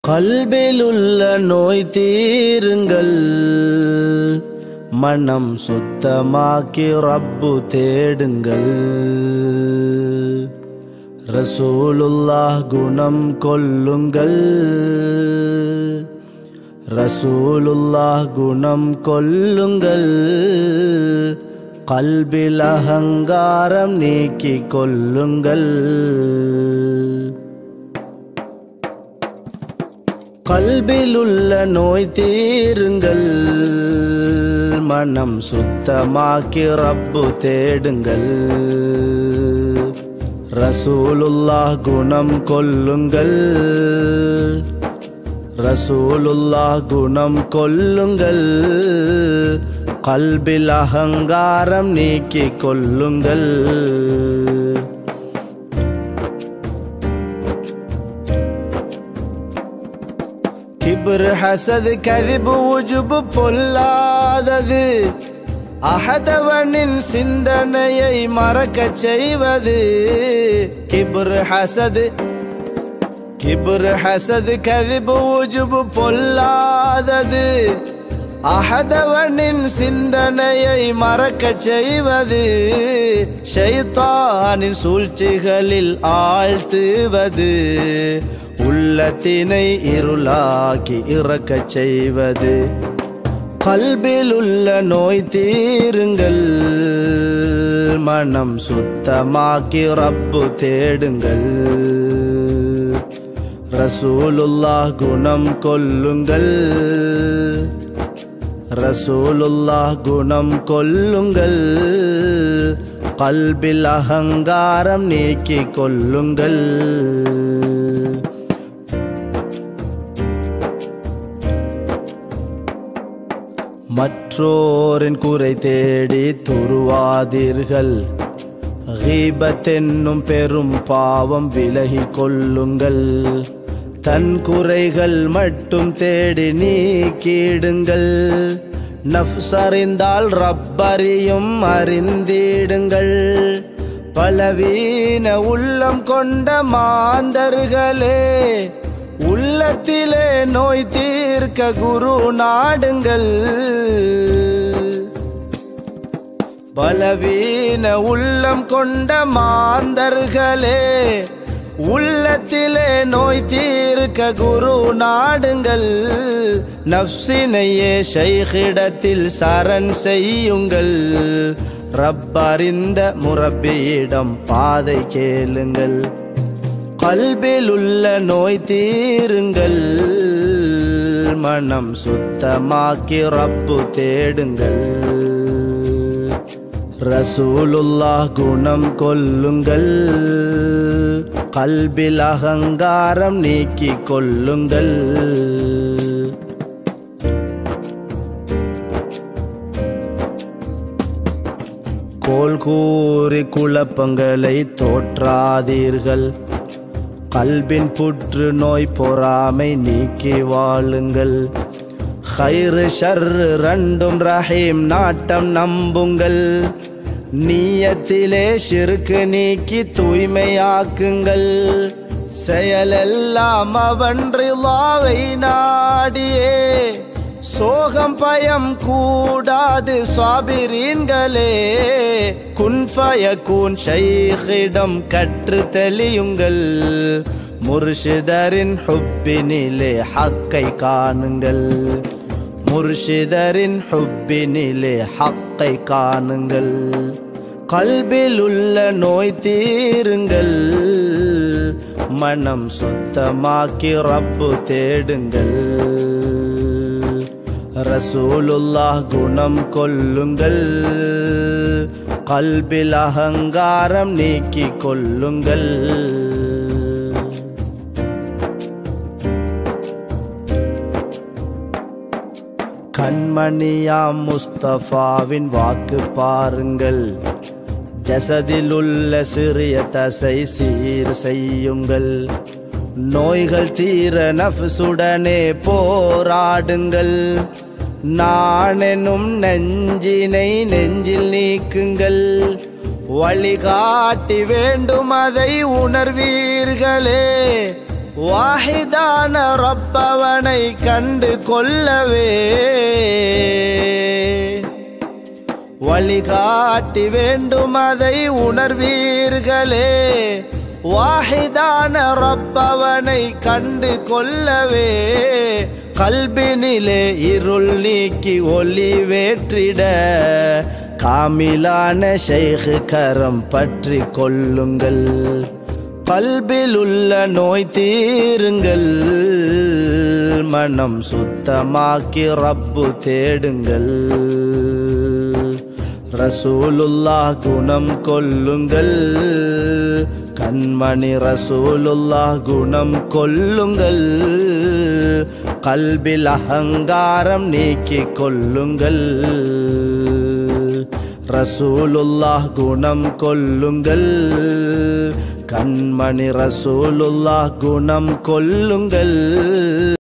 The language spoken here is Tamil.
கல்பிலுள்ள நோய் தீருங்கள், மனம் சுத்தமாக்கி ரப்பு தேடுங்கள். ரசூலுல்லாஹ் குணம் கொல்லுங்கள், ரசூலுல்லாஹ் குணம் கொல்லுங்கள். கல்பில் அகங்காரம் நீக்கி கொல்லுங்கள். கல்பிலுள்ள நோய் தீருங்கள், மனம் சுத்தமாக்கி ரப்பு தேடுங்கள். ரசூலுல்லாஹ் குணம் கொல்லுங்கள், ரசூலுல்லாஹ் குணம் கொல்லுங்கள். கல்பில் அகங்காரம் நீக்கி கொல்லுங்கள். கிப்ர் ஹசத் கதிபு உஜுபு பொல்லாதது, அஹதவனின் சிந்தனையை மறக்கச் செய்வது. கிப்ர் ஹசத் கதிபு உஜுபு பொல்லாதது, அஹதவனின் சிந்தனையை மறக்கச் செய்வது. ஷைத்தானின் சூழ்ச்சிகளில் ஆழ்த்துவது, உள்ளத்தினை இருளாக்கி இறக்கச் செய்வது. கல்பிலுள்ள நோய் தீருங்கள், மனம் சுத்தமாக்கி ரப்பு தேடுங்கள். ரசூலுல்லாஹ் குணம் கொல்லுங்கள், ரசூலுல்லாஹ் குணம் கொல்லுங்கள். கல்பில் அகங்காரம் நீக்கி கொல்லுங்கள். மற்றோரின் குறை தேடி துருவாதீர்கள், கீபத் என்னும் பெரும் பாவம் விலகி கொள்ளுங்கள். தன் குறைகள் மட்டும் தேடி நீக்கிடுங்கள். நஃப்ஸ் அறிந்தால் ரப்பறியும் அறிந்திடுங்கள். பலவீன உள்ளம் கொண்ட மாந்தர்களே, உள்ளத்திலே நோய் தீர்க்க குரு நாடுங்கள். பலவீன உள்ளம் கொண்ட மாந்தர்களே, உள்ளத்திலே நோய் தீர்க்க குரு நாடுங்கள். நஃப்ஸினையே ஷைഖிடத்தில் சரண் செய்யுங்கள். ரப்பறிந்த முரப்பியிடம் பாதை கேளுங்கள். கல்பிலுள்ள நோய் தீருங்கள், மனம் சுத்தமாக்கி ரப்பு தேடுங்கள். ரசூலுல்லாஹ் குணம் கொல்லுங்கள், கல்பில் அகங்காரம் நீக்கி கொல்லுங்கள். கோல் கூறி குழப்பங்களை தோற்றாதீர்கள். கல்பின் புற்று நோய் பொறாமை நீக்கி வாழுங்கள். ஹைர் ஷர் ரெண்டும் ரஹீம் நாட்டம் நம்புங்கள். நீயத்திலே ஷிர்க் நீக்கி தூய்மையாக்குங்கள். செயலெல்லாம் அவன் ரிலாவை நாடியே, சோகம் பயம் கூடாது சாபிரீன்களே. குன் ஃபயகூன் ஷைഖிடம் கற்று தெளியுங்கள். முர்ஷிதரின் ஹுப்பினிலே ஹக்கை காணுங்கள். முர்ஷிதரின் ஹுப்பினிலே ஹக்கை காணுங்கள். கல்பிலுள்ள நோய் தீருங்கள், மனம் சுத்தமாக்கி ரப்பு தேடுங்கள். ரசூலுல்லாஹ் குணம் கொல்லுங்கள், கல்பில் அகங்காரம் நீக்கி கொல்லுங்கள். கண்மணியாம் முஸ்தபாவின் வாக்கு பாருங்கள். ஜசதில் உள்ள சிறிய தசை சீர் செய்யுங்கள். நோய்கள் தீர நஃப்ஸுடனே போராடுங்கள். நானெனும் நெஞ்சினை நெஞ்சில் நீக்குங்கள். வழிகாட்டி வேண்டும் அதை உணர்வீர்களே. வாஹிதான ரப்பவனை கண்டு கொள்ளவே வழிகாட்டி வேண்டும் அதை உணர்வீர்களே. வாஹிதான ரப்பவனை கண்டு கொள்ளவே கல்பினிலே இருள் நீக்கி ஒளி வேற்றிட காமிலான ஷைഖ് கரம் பற்றி கொள்ளுங்கள். கல்பில் உள்ள நோய் தீருங்கள், மனம் சுத்தமாக்கி ரப்பு தேடுங்கள். ரசூலுல்லாஹ் குணம் கொள்ளுங்கள், கண்மணி ரசூலுல்லாஹ் குணம் கொள்ளுங்கள். கல்பில் அகங்காரம் நீக்கிக் கொள்ளுங்கள். ரசூலுல்லாஹ் குணம் கொள்ளுங்கள், கண்மணி ரசூலுல்லாஹ் குணம் கொள்ளுங்கள்.